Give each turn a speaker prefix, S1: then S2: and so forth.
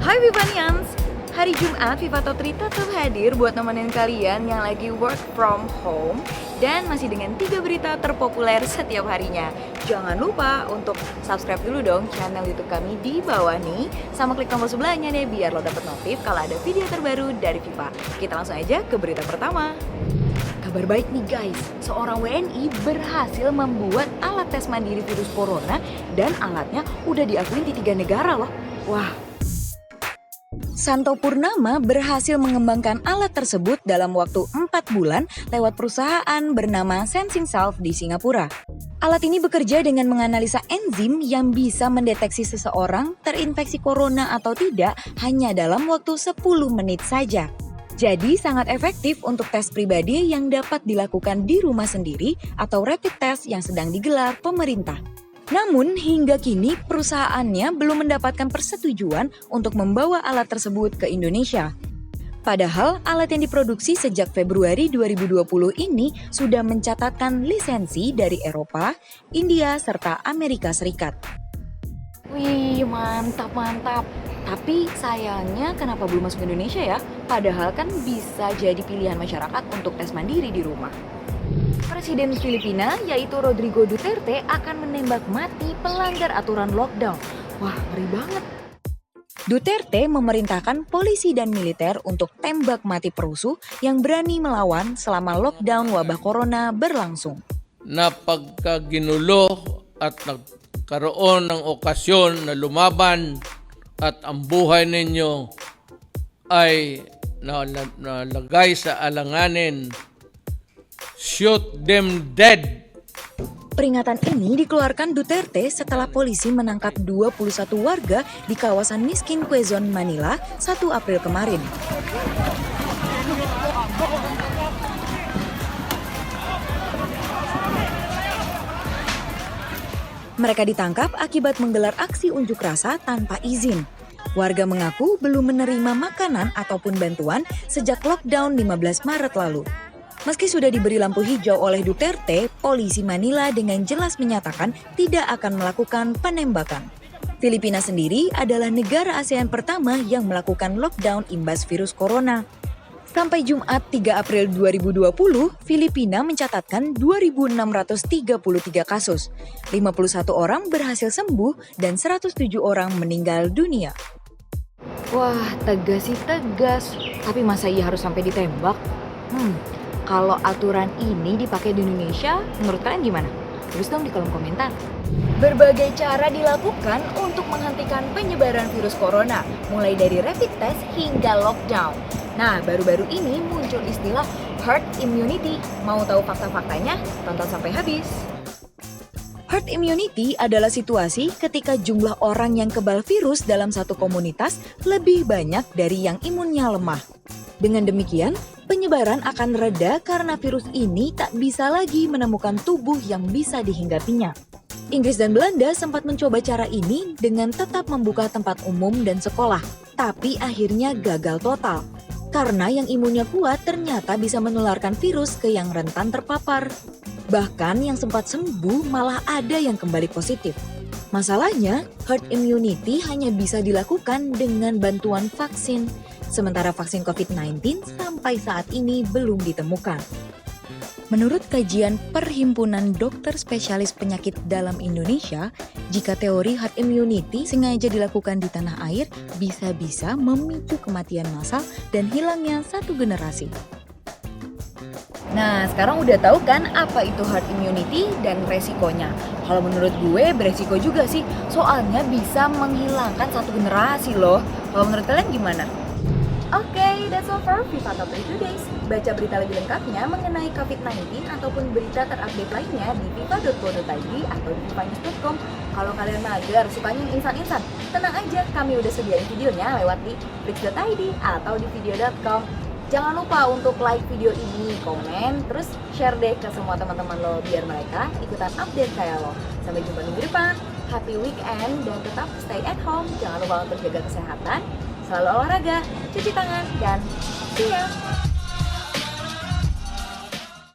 S1: Hai Vivanians, hari Jumat Viva Top 3 tetap hadir buat nemenin kalian yang lagi work from home dan masih dengan 3 berita terpopuler setiap harinya. Jangan lupa untuk subscribe dulu dong channel YouTube kami di bawah nih, sama klik tombol sebelahnya deh biar lo dapet notif kalau ada video terbaru dari Viva. Kita langsung aja ke berita pertama. Kabar baik nih guys, seorang WNI berhasil membuat alat tes mandiri virus corona dan alatnya udah diakuin di 3 negara loh. Wah. Santo Purnama berhasil mengembangkan alat tersebut dalam waktu 4 bulan lewat perusahaan bernama Sensing Self di Singapura. Alat ini bekerja dengan menganalisa enzim yang bisa mendeteksi seseorang terinfeksi corona atau tidak hanya dalam waktu 10 menit saja. Jadi sangat efektif untuk tes pribadi yang dapat dilakukan di rumah sendiri atau rapid test yang sedang digelar pemerintah. Namun hingga kini perusahaannya belum mendapatkan persetujuan untuk membawa alat tersebut ke Indonesia. Padahal alat yang diproduksi sejak Februari 2020 ini sudah mencatatkan lisensi dari Eropa, India, serta Amerika Serikat. Wih, mantap. Tapi sayangnya kenapa belum masuk ke Indonesia ya? Padahal kan bisa jadi pilihan masyarakat untuk tes mandiri di rumah. Presiden Filipina yaitu Rodrigo Duterte akan menembak mati pelanggar aturan lockdown. Wah, ngeri banget. Duterte memerintahkan polisi dan militer untuk tembak mati perusuh yang berani melawan selama lockdown wabah corona berlangsung.
S2: Napagkaginulo at nagkaroon ng okasyon na lumaban at ang buhay ninyo ay nalagay sa alanganin. Shoot them dead.
S1: Peringatan ini dikeluarkan Duterte setelah polisi menangkap 21 warga di kawasan miskin Quezon, Manila 1 April kemarin. Mereka ditangkap akibat menggelar aksi unjuk rasa tanpa izin. Warga mengaku belum menerima makanan ataupun bantuan sejak lockdown 15 Maret lalu. Meski sudah diberi lampu hijau oleh Duterte, polisi Manila dengan jelas menyatakan tidak akan melakukan penembakan. Filipina sendiri adalah negara ASEAN pertama yang melakukan lockdown imbas virus corona. Sampai Jumat 3 April 2020, Filipina mencatatkan 2.633 kasus, 51 orang berhasil sembuh dan 107 orang meninggal dunia. Wah, tegas sih tegas. Tapi masa iya harus sampai ditembak? Kalau aturan ini dipakai di Indonesia, menurut kalian gimana? Tulis dong di kolom komentar. Berbagai cara dilakukan untuk menghentikan penyebaran virus corona, mulai dari rapid test hingga lockdown. Nah, baru-baru ini muncul istilah herd immunity. Mau tahu fakta-faktanya? Tonton sampai habis. Herd immunity adalah situasi ketika jumlah orang yang kebal virus dalam satu komunitas lebih banyak dari yang imunnya lemah. Dengan demikian, penyebaran akan reda karena virus ini tak bisa lagi menemukan tubuh yang bisa dihinggapinya. Inggris dan Belanda sempat mencoba cara ini dengan tetap membuka tempat umum dan sekolah, tapi akhirnya gagal total. Karena yang imunnya kuat ternyata bisa menularkan virus ke yang rentan terpapar. Bahkan yang sempat sembuh malah ada yang kembali positif. Masalahnya, herd immunity hanya bisa dilakukan dengan bantuan vaksin. Sementara vaksin COVID-19 sampai saat ini belum ditemukan. Menurut kajian Perhimpunan Dokter Spesialis Penyakit Dalam Indonesia, jika teori herd immunity sengaja dilakukan di tanah air, bisa-bisa memicu kematian massal dan hilangnya satu generasi. Nah, sekarang udah tahu kan apa itu herd immunity dan resikonya? Kalau menurut gue beresiko juga sih, soalnya bisa menghilangkan satu generasi loh. Kalau menurut kalian gimana? Oke, that's all for Viva Top 3 Today. Baca berita lebih lengkapnya mengenai COVID-19 ataupun berita terupdate lainnya di viva.co.id atau di vivanews.com. Kalau kalian mager, sukanya yang instan-instan, tenang aja, kami udah sediain videonya lewat di flix.id atau di video.com. Jangan lupa untuk like video ini, komen, terus share deh ke semua teman-teman lo biar mereka ikutan update kayak lo. Sampai jumpa minggu depan, happy weekend, dan tetap stay at home. Jangan lupa untuk jaga kesehatan, selalu olahraga, cuci tangan, dan see ya!